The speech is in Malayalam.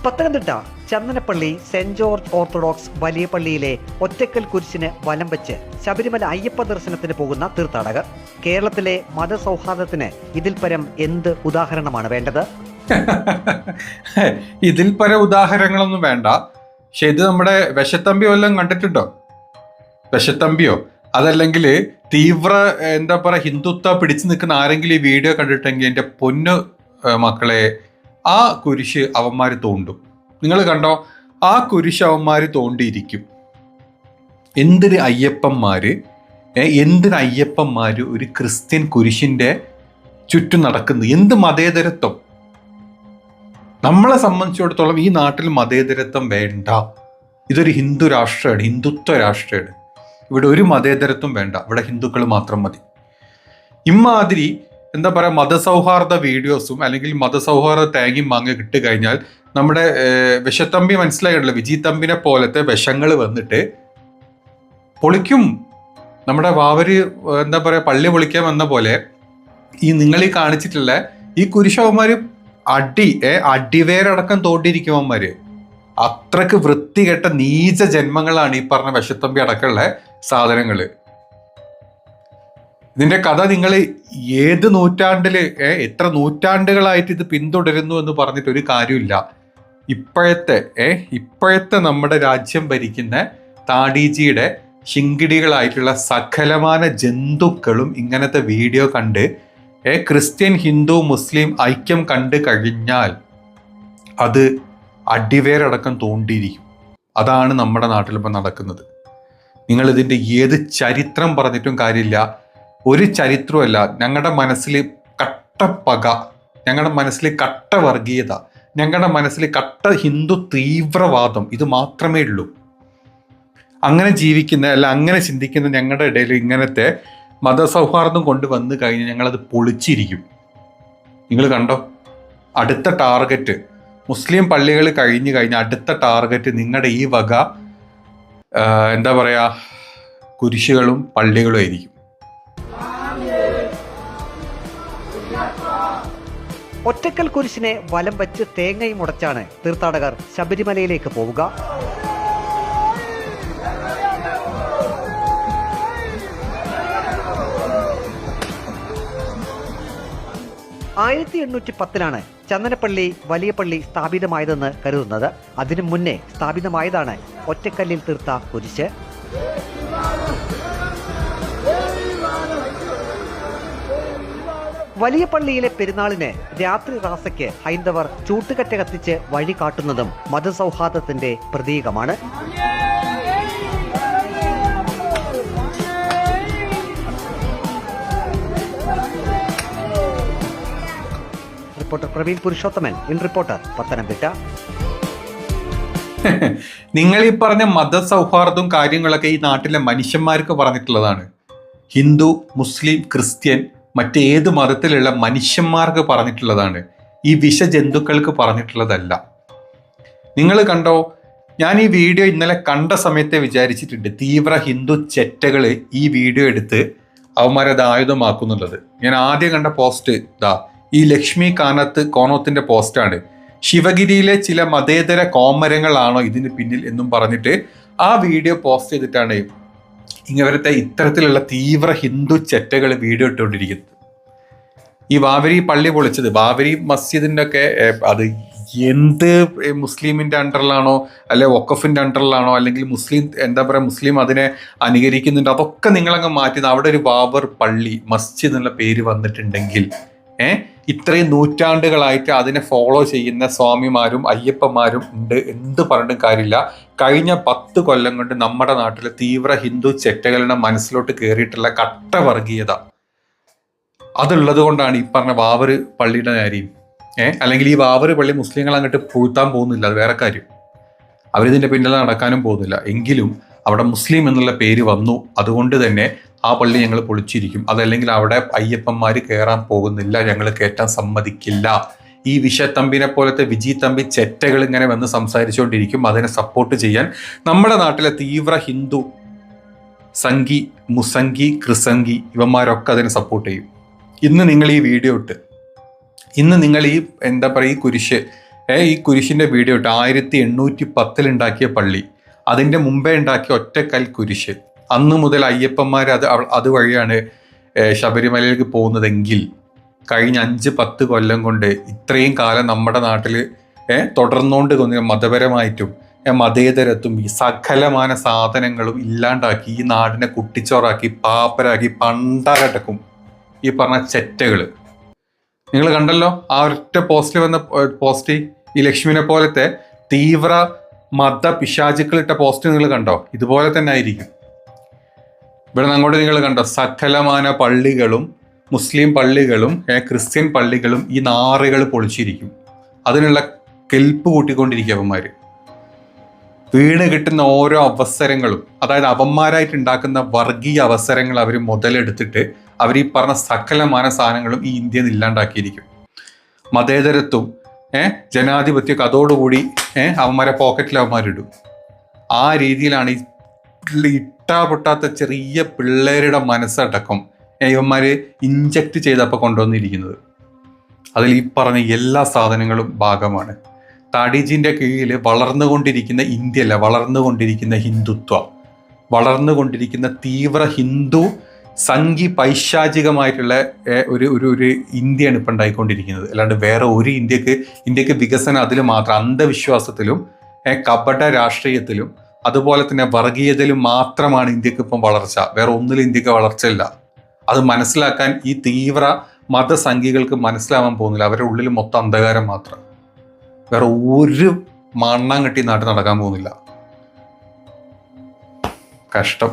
Pathanamthitta Chandanappally saint George orthodox വലിയ പള്ളിയിലെ ഒറ്റക്കൽ കുരിശിന് വലം വെച്ച് ശബരിമല അയ്യപ്പ ദർശനത്തിന് പോകുന്ന തീർത്ഥാടകർ. കേരളത്തിലെ മതസൗഹാർദ്ദത്തിന് ഇതിൽ പരം എന്ത് ഉദാഹരണമാണ് വേണ്ടത്? ഇതിൽ പരം ഉദാഹരണങ്ങളൊന്നും വേണ്ട. പക്ഷെ ഇത് നമ്മുടെ വിഷത്തമ്പി വല്ലതും കണ്ടിട്ടുണ്ടോ? വിഷത്തമ്പിയോ അതല്ലെങ്കിൽ തീവ്ര എന്താ പറയുക ഹിന്ദുത്വ പിടിച്ചു നിൽക്കുന്ന ആരെങ്കിലും ഈ വീഡിയോ കണ്ടിട്ടെങ്കിൽ എൻ്റെ പൊന്നു മക്കളെ, ആ കുരിശ് അവന്മാർ തോണ്ടും. നിങ്ങൾ കണ്ടോ, ആ കുരിശ് അവന്മാർ തോണ്ടിയിരിക്കും. എന്തിന് അയ്യപ്പന്മാര് ഒരു ക്രിസ്ത്യൻ കുരിശിന്റെ ചുറ്റും നടക്കുന്നു? എന്ത് മതേതരത്വം? നമ്മളെ സംബന്ധിച്ചിടത്തോളം ഈ നാട്ടിൽ മതേതരത്വം വേണ്ട. ഇതൊരു ഹിന്ദുത്വ രാഷ്ട്രമാണ്. ഇവിടെ ഒരു മതേതരത്വം വേണ്ട. ഇവിടെ ഹിന്ദുക്കൾ മാത്രം മതി. ഇമ്മാതിരി എന്താ പറയുക മതസൗഹാർദ്ദ വീഡിയോസും അല്ലെങ്കിൽ മതസൗഹാർദ്ദ തേങ്ങയും മാങ്ങ കിട്ടിക്കഴിഞ്ഞാൽ നമ്മുടെ വിഷത്തമ്പി മനസ്സിലായിട്ടില്ല, വിജി തമ്പിനെ പോലത്തെ വിഷങ്ങൾ വന്നിട്ട് പൊളിക്കും. നമ്മുടെ വാവര് എന്താ പറയുക പള്ളി പൊളിക്കാൻ വന്ന പോലെ ഈ നിങ്ങൾ ഈ കാണിച്ചിട്ടുള്ള ഈ കുരിശവന്മാര് അടിവേരടക്കം തോണ്ടിയിരിക്കുവന്മാര്. അത്രക്ക് വൃത്തികെട്ട നീച ജന്മങ്ങളാണ് ഈ പറഞ്ഞ വിഷത്തമ്പി അടക്കമുള്ള സാധനങ്ങള്. ഇതിന്റെ കഥ നിങ്ങൾ ഏത് നൂറ്റാണ്ടില് എത്ര നൂറ്റാണ്ടുകളായിട്ട് ഇത് പിന്തുടരുന്നു എന്ന് പറഞ്ഞിട്ട് ഒരു കാര്യമില്ല. ഇപ്പോഴത്തെ നമ്മുടെ രാജ്യം ഭരിക്കുന്ന താടിജിയുടെ ശിങ്കിടികളായിട്ടുള്ള സകലമാന ജന്തുക്കളും ഇങ്ങനത്തെ വീഡിയോ കണ്ട് ക്രിസ്ത്യൻ ഹിന്ദു മുസ്ലിം ഐക്യം കണ്ടു കഴിഞ്ഞാൽ അത് അടിവേരടക്കം തോണ്ടിയിരിക്കും. അതാണ് നമ്മുടെ നാട്ടിലിപ്പോൾ നടക്കുന്നത്. നിങ്ങൾ ഇതിൻ്റെ ഏത് ചരിത്രം പറഞ്ഞിട്ടും കാര്യമില്ല. ഒരു ചരിത്രമല്ല. ഞങ്ങളുടെ മനസ്സിൽ കട്ട പക, ഞങ്ങളുടെ മനസ്സിൽ കട്ട വർഗീയത, ഞങ്ങളുടെ മനസ്സിൽ കട്ട ഹിന്ദു തീവ്രവാദം, ഇത് മാത്രമേ ഉള്ളൂ. അങ്ങനെ ജീവിക്കുന്ന അല്ല അങ്ങനെ ചിന്തിക്കുന്ന ഞങ്ങളുടെ ഇടയിൽ ഇങ്ങനത്തെ മതസൗഹാർദ്ദം കൊണ്ടുവന്നു കഴിഞ്ഞാൽ ഞങ്ങളത് പൊളിച്ചിരിക്കും. നിങ്ങൾ കണ്ടോ, അടുത്ത ടാർഗറ്റ് മുസ്ലിം പള്ളികൾ കഴിഞ്ഞു കഴിഞ്ഞാൽ അടുത്ത ടാർഗറ്റ് നിങ്ങളുടെ ഈ വക എന്താ പറയാ കുരിശുകളും പള്ളികളും ആയിരിക്കും. ഒറ്റക്കൽ കുരിശിനെ വലം വെച്ച് തേങ്ങയും ഉടച്ചാണ് തീർത്ഥാടകർ ശബരിമലയിലേക്ക് പോവുക. 1810 ചന്ദനപ്പള്ളി വലിയ പള്ളി സ്ഥാപിതമായതെന്ന് കരുതുന്നത്. അതിനു മുന്നേ സ്ഥാപിതമായതാണ് ഒറ്റക്കല്ലിൽ തീർത്ത കുരിശ്. വലിയ പള്ളിയിലെ പെരുന്നാളിന് രാത്രി റാസയ്ക്ക് ഹൈന്ദവർ ചൂട്ടുകറ്റ കത്തിച്ച് വഴി കാട്ടുന്നതും മതസൗഹാർദ്ദത്തിന്റെ പ്രതീകമാണ്. Reporter Praveen Purushothaman, in reporter, Pathanamthitta. നിങ്ങൾ ഈ പറഞ്ഞ മതസൗഹാർദ്ദവും കാര്യങ്ങളൊക്കെ ഈ നാട്ടിലെ മനുഷ്യന്മാർക്ക് പറഞ്ഞിട്ടുള്ളതാണ്. ഹിന്ദു, മുസ്ലിം, ക്രിസ്ത്യൻ, മറ്റേത് മതത്തിലുള്ള മനുഷ്യന്മാർക്ക് പറഞ്ഞിട്ടുള്ളതാണ്. ഈ വിഷജന്തുക്കൾക്ക് പറഞ്ഞിട്ടുള്ളതല്ല. നിങ്ങൾ കണ്ടോ, ഞാൻ ഈ വീഡിയോ ഇന്നലെ കണ്ട സമയത്തെ വിചാരിച്ചിട്ടുണ്ട് തീവ്ര ഹിന്ദു ചെറ്റകൾ ഈ വീഡിയോ എടുത്ത് അവന്മാരത് ആയുധമാക്കുന്നുള്ളത്. ഞാൻ ആദ്യം കണ്ട പോസ്റ്റ് ഈ ലക്ഷ്മി കോണത്തിന്റെ പോസ്റ്റാണ്. ശിവഗിരിയിലെ ചില മതേതര കോമരങ്ങളാണോ ഇതിന് പിന്നിൽ എന്നും പറഞ്ഞിട്ട് ആ വീഡിയോ പോസ്റ്റ് ചെയ്തിട്ടാണ് ഇങ്ങനത്തെ ഇത്തരത്തിലുള്ള തീവ്ര ഹിന്ദു ചെറ്റകൾ വീഡിയോ ഇട്ടുകൊണ്ടിരിക്കുന്നത്. ഈ ബാബരി പള്ളി പൊളിച്ചത്, ബാബരി മസ്ജിദിന്റെ ഒക്കെ അത് എന്ത് മുസ്ലിമിന്റെ അണ്ടറിലാണോ അല്ലെ വഖഫിന്റെ അണ്ടറിലാണോ അല്ലെങ്കിൽ മുസ്ലിം എന്താ പറയുക മുസ്ലിം അതിനെ അനുകരിക്കുന്നുണ്ട്, അതൊക്കെ നിങ്ങളങ്ങ് മാറ്റുന്നത്. അവിടെ ഒരു ബാബർ പള്ളി മസ്ജിദ് എന്നുള്ള പേര് വന്നിട്ടുണ്ടെങ്കിൽ ഇത്രയും നൂറ്റാണ്ടുകളായിട്ട് അതിനെ ഫോളോ ചെയ്യുന്ന സ്വാമിമാരും അയ്യപ്പന്മാരും ഉണ്ട്. എന്ത് പറഞ്ഞിട്ടും കാര്യമില്ല. കഴിഞ്ഞ 10 കൊല്ലം കൊണ്ട് നമ്മുടെ നാട്ടിലെ തീവ്ര ഹിന്ദു ചെറ്റകളുടെ മനസ്സിലോട്ട് കയറിയിട്ടുള്ള കട്ട വർഗീയത അതുള്ളത് കൊണ്ടാണ് ഈ പറഞ്ഞ ബാബർ പള്ളിയുടെ കാര്യം. അല്ലെങ്കിൽ ഈ ബാബർ പള്ളി മുസ്ലിങ്ങൾ അങ്ങോട്ട് പൂഴ്ത്താൻ പോകുന്നില്ല, അത് വേറെ കാര്യം. അവരിതിൻ്റെ പിന്നിൽ നടക്കാനും പോകുന്നില്ല. എങ്കിലും അവിടെ മുസ്ലിം എന്നുള്ള പേര് വന്നു, അതുകൊണ്ട് തന്നെ ആ പള്ളി ഞങ്ങൾ പൊളിച്ചിരിക്കും. അതല്ലെങ്കിൽ അവിടെ അയ്യപ്പന്മാർ കയറാൻ പോകുന്നില്ല, ഞങ്ങൾ കയറ്റാൻ സമ്മതിക്കില്ല. ഈ വിഷത്തമ്പിനെ പോലത്തെ വിജി തമ്പി ചെറ്റകൾ ഇങ്ങനെ വന്ന് സംസാരിച്ചുകൊണ്ടിരിക്കും. അതിനെ സപ്പോർട്ട് ചെയ്യാൻ നമ്മുടെ നാട്ടിലെ തീവ്ര ഹിന്ദു സംഘി, മുസംഗി, ക്രിസംഗി ഇവന്മാരൊക്കെ അതിനെ സപ്പോർട്ട് ചെയ്യും. ഇന്ന് നിങ്ങൾ ഈ വീഡിയോ ഇട്ട്, ഇന്ന് നിങ്ങൾ ഈ എന്താ പറയുക, ഈ കുരിശിൻ്റെ വീഡിയോ ഇട്ട് 1810 ഉണ്ടാക്കിയ പള്ളി, അതിൻ്റെ മുമ്പേ ഉണ്ടാക്കിയ ഒറ്റക്കൽ കുരിശ്, അന്ന് മുതൽ അയ്യപ്പന്മാർ അതുവഴിയാണ് ശബരിമലയിലേക്ക് പോകുന്നതെങ്കിൽ കഴിഞ്ഞ 5-10 കൊല്ലം കൊണ്ട് ഇത്രയും കാലം നമ്മുടെ നാട്ടിൽ തുടർന്നുകൊണ്ട് മതപരമായിട്ടും മതേതരത്വം ഈ സകലമാന സാധനങ്ങളും ഇല്ലാണ്ടാക്കി ഈ നാടിനെ കുട്ടിച്ചോറാക്കി പാപ്പരാക്കി പണ്ടാരടക്കും ഈ പറഞ്ഞ ചെറ്റകൾ. നിങ്ങൾ കണ്ടല്ലോ ആ ഒറ്റ പോസ്റ്റിൽ വന്ന പോസ്റ്റ്, ഈ ലക്ഷ്മിനെ പോലത്തെ തീവ്ര മത പിശാചുക്കളിട്ട പോസ്റ്റ് നിങ്ങൾ കണ്ടോ? ഇതുപോലെ തന്നെ ആയിരിക്കും. ഇവിടെ നിന്ന് അങ്ങോട്ട് നിങ്ങൾ കണ്ടോ? സകലമാന പള്ളികളും മുസ്ലിം പള്ളികളും ക്രിസ്ത്യൻ പള്ളികളും ഈ നാറുകൾ പൊളിച്ചിരിക്കും. അതിനുള്ള കെൽപ്പ് കൂട്ടിക്കൊണ്ടിരിക്കും അവന്മാർ. വീണ് കിട്ടുന്ന ഓരോ അവസരങ്ങളും, അതായത് അവന്മാരായിട്ട് ഉണ്ടാക്കുന്ന വർഗീയ അവസരങ്ങൾ അവർ മുതലെടുത്തിട്ട് അവർ ഈ പറഞ്ഞ സകലമാന സാധനങ്ങളും ഈ ഇന്ത്യയിൽ നിന്ന് ഇല്ലാണ്ടാക്കിയിരിക്കും. മതേതരത്വം ജനാധിപത്യമൊക്കെ അതോടുകൂടി അവന്മാരെ പോക്കറ്റിൽ അവന്മാരിടും. ആ രീതിയിലാണ് ഈ ഇട്ടാപൊട്ടാത്ത ചെറിയ പിള്ളേരുടെ മനസ്സടക്കം ഇവന്മാർ ഇഞ്ചക്ട് ചെയ്തപ്പോൾ കൊണ്ടുവന്നിരിക്കുന്നത്. അതിൽ ഈ പറഞ്ഞ എല്ലാ സാധനങ്ങളും ഭാഗമാണ്. താടിജിൻ്റെ കീഴിൽ വളർന്നുകൊണ്ടിരിക്കുന്ന ഇന്ത്യയല്ല, വളർന്നുകൊണ്ടിരിക്കുന്ന ഹിന്ദുത്വം, വളർന്നുകൊണ്ടിരിക്കുന്ന തീവ്ര ഹിന്ദു സംഘി പൈശാചികമായിട്ടുള്ള ഒരു ഇന്ത്യയാണ് ഇപ്പം ഉണ്ടായിക്കൊണ്ടിരിക്കുന്നത്. അല്ലാണ്ട് വേറെ ഒരു ഇന്ത്യക്ക് വികസനം അതിൽ മാത്രം അന്ധവിശ്വാസത്തിലും കപട രാഷ്ട്രീയത്തിലും അതുപോലെ തന്നെ വർഗീയതയിലും മാത്രമാണ് ഇന്ത്യക്ക് ഇപ്പം വളർച്ച. വേറെ ഒന്നിലും ഇന്ത്യക്ക് വളർച്ചയില്ല. അത് മനസ്സിലാക്കാൻ ഈ തീവ്ര മതസംഘികൾക്ക് മനസ്സിലാവാൻ പോകുന്നില്ല. അവരുടെ ഉള്ളിൽ മൊത്തം അന്ധകാരം മാത്രം. വേറെ ഒരു മണ്ണാൻ കെട്ടി നാട്ടിൽ നടക്കാൻ പോകുന്നില്ല. കഷ്ടം.